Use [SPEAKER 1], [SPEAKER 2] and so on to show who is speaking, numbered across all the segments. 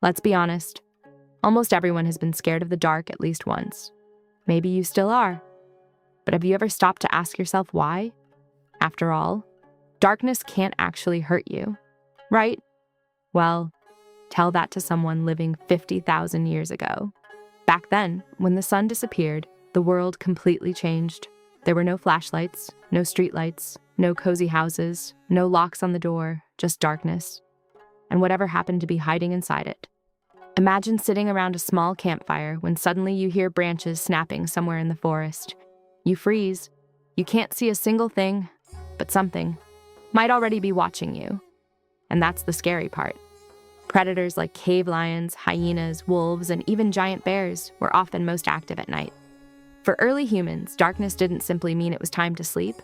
[SPEAKER 1] Let's be honest. Almost everyone has been scared of the dark at least once. Maybe you still are. But have you ever stopped to ask yourself why? After all, darkness can't actually hurt you, right? Well, tell that to someone living 50,000 years ago. Back then, when the sun disappeared, the world completely changed. There were no flashlights, no streetlights, no cozy houses, no locks on the door, just darkness. And whatever happened to be hiding inside it. Imagine sitting around a small campfire when suddenly you hear branches snapping somewhere in the forest. You freeze. You can't see a single thing, but something might already be watching you. And that's the scary part. Predators like cave lions, hyenas, wolves, and even giant bears were often most active at night. For early humans, darkness didn't simply mean it was time to sleep.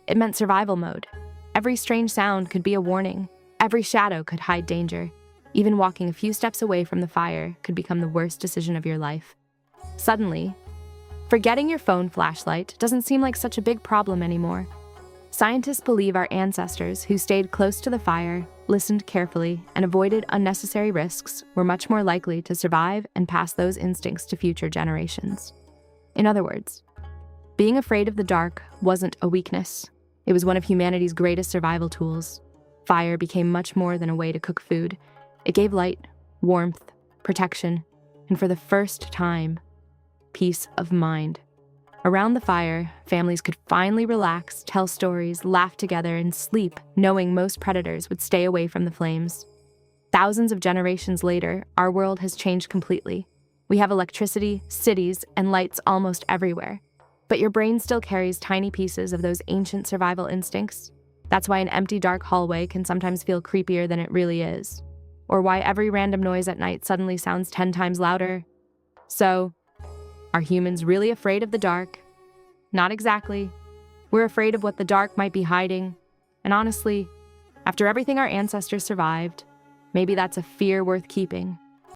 [SPEAKER 1] It meant survival mode. Every strange sound could be a warning. Every shadow could hide danger. Even walking a few steps away from the fire could become the worst decision of your life. Suddenly, forgetting your phone flashlight doesn't seem like such a big problem anymore. Scientists believe our ancestors, who stayed close to the fire, listened carefully, and avoided unnecessary risks, were much more likely to survive and pass those instincts to future generations. In other words, being afraid of the dark wasn't a weakness. It was one of humanity's greatest survival tools. Fire became much more than a way to cook food. It gave light, warmth, protection, and for the first time, peace of mind. Around the fire, families could finally relax, tell stories, laugh together, and sleep, knowing most predators would stay away from the flames. Thousands of generations later, our world has changed completely. We have electricity, cities, and lights almost everywhere. But your brain still carries tiny pieces of those ancient survival instincts. That's why an empty, dark hallway can sometimes feel creepier than it really is. Or why every random noise at night suddenly sounds 10 times louder. So, are humans really afraid of the dark? Not exactly. We're afraid of what the dark might be hiding. And honestly, after everything our ancestors survived, maybe that's a fear worth keeping.